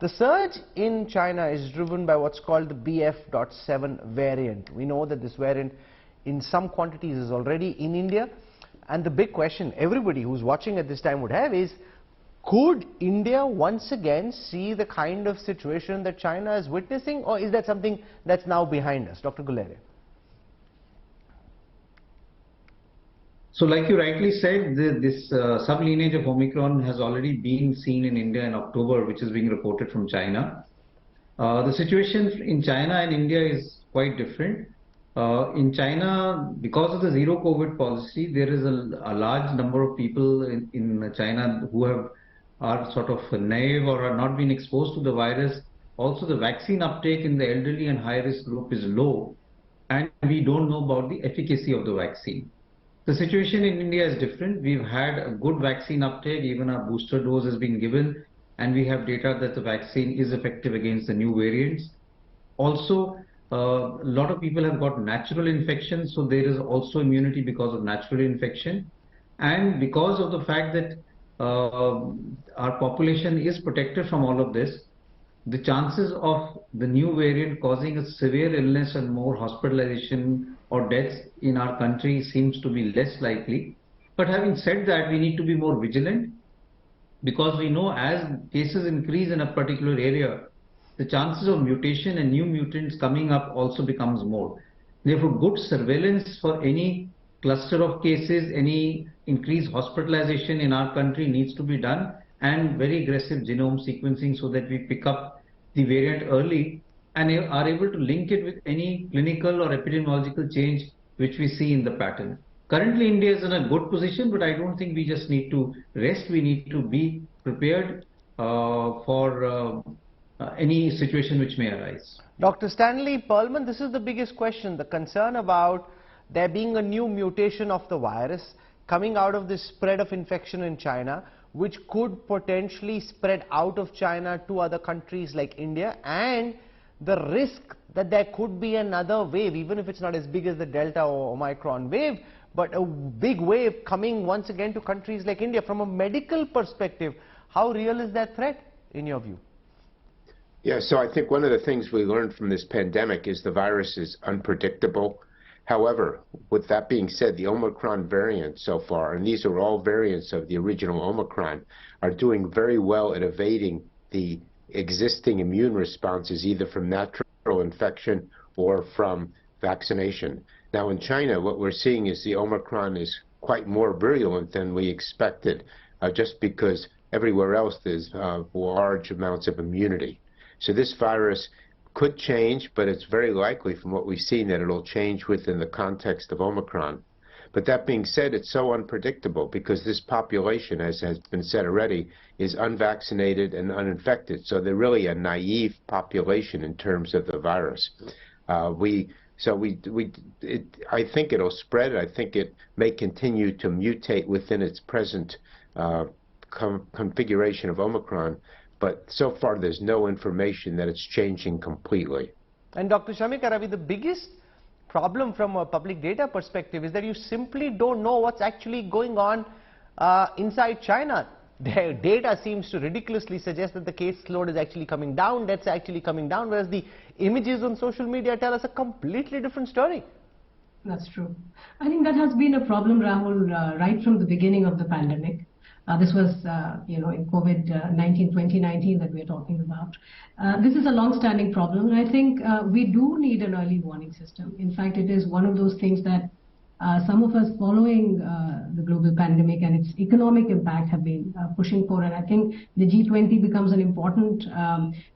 The surge in China is driven by what's called the BF.7 variant. We know that this variant in some quantities is already in India, and the big question everybody who's watching at this time would have is, could India once again see the kind of situation that China is witnessing, or is that something that's now behind us? Dr. Guleria. So like you rightly said, this sublineage of Omicron has already been seen in India in October, which is being reported from China. The situation in China and India is quite different. In China, because of the zero COVID policy, there is a large number of people in China who are sort of naive or are not being exposed to the virus. Also, the vaccine uptake in the elderly and high-risk group is low, and we don't know about the efficacy of the vaccine. The situation in India is different. We've had a good vaccine uptake, even our booster dose has been given, and we have data that the vaccine is effective against the new variants. Also, a lot of people have got natural infections, so there is also immunity because of natural infection. And because of the fact that our population is protected from all of this, the chances of the new variant causing a severe illness and more hospitalization or deaths in our country seems to be less likely. But having said that, we need to be more vigilant, because we know as cases increase in a particular area, the chances of mutation and new mutants coming up also becomes more. Therefore, good surveillance for any cluster of cases, any increased hospitalization in our country needs to be done, and very aggressive genome sequencing so that we pick up the variant early and are able to link it with any clinical or epidemiological change which we see in the pattern. Currently, India is in a good position, but I don't think we just need to rest. We need to be prepared for any situation which may arise. Dr. Stanley Perlman, this is the biggest question, the concern about there being a new mutation of the virus coming out of this spread of infection in China, which could potentially spread out of China to other countries like India, and the risk that there could be another wave, even if it's not as big as the Delta or Omicron wave, but a big wave coming once again to countries like India. From a medical perspective, how real is that threat in your view? Yeah, so I think one of the things we learned from this pandemic is the virus is unpredictable. However, with that being said, the Omicron variant so far, and these are all variants of the original Omicron, are doing very well at evading the existing immune responses, either from natural infection or from vaccination. Now in China, what we're seeing is the Omicron is quite more virulent than we expected, just because everywhere else there's large amounts of immunity. So this virus could change, but it's very likely from what we've seen that it'll change within the context of Omicron. But that being said, it's so unpredictable because this population, as has been said already, is unvaccinated and uninfected. So they're really a naive population in terms of the virus. I think it'll spread. I think it may continue to mutate within its present configuration of Omicron. But so far, there's no information that it's changing completely. And Dr. Shamika Ravi, the biggest problem from a public data perspective is that you simply don't know what's actually going on inside China. Their data seems to ridiculously suggest that the case load is actually coming down, that's actually coming down, whereas the images on social media tell us a completely different story. That's true. I think that has been a problem, Rahul, right from the beginning of the pandemic. This was, in COVID-19, 2019 that we're talking about. This is a long-standing problem, and I think we do need an early warning system. In fact, it is one of those things that some of us following the global pandemic and its economic impact have been pushing for, and I think the G20 becomes an important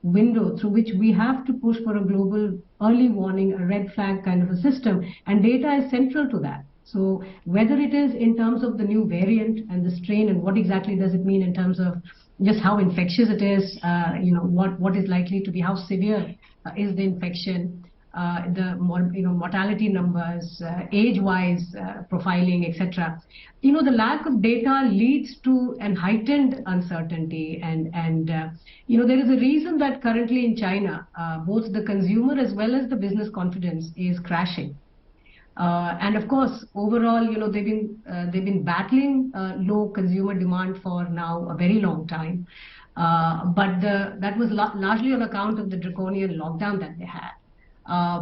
window through which we have to push for a global early warning, a red flag kind of a system, and data is central to that. So whether it is in terms of the new variant and the strain and what exactly does it mean in terms of just how infectious it is, what is likely to be, how severe is the infection, the mortality numbers, age-wise profiling, etc. The lack of data leads to an heightened uncertainty, and there is a reason that currently in China, both the consumer as well as the business confidence is crashing. And of course, overall, they've been battling low consumer demand for now a very long time. but that was largely on account of the draconian lockdown that they had.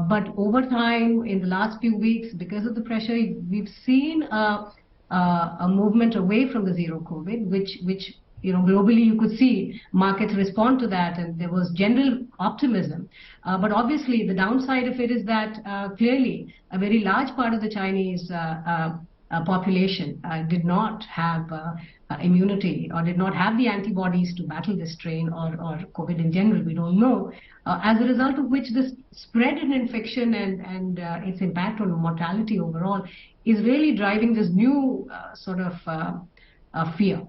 But over time, in the last few weeks, because of the pressure, we've seen a movement away from the zero COVID, which globally you could see markets respond to that, and there was general optimism. But obviously, the downside of it is that clearly a very large part of the Chinese population did not have immunity or did not have the antibodies to battle this strain or COVID in general. We don't know. As a result of which, this spread in infection and its impact on mortality overall is really driving this new sort of fear.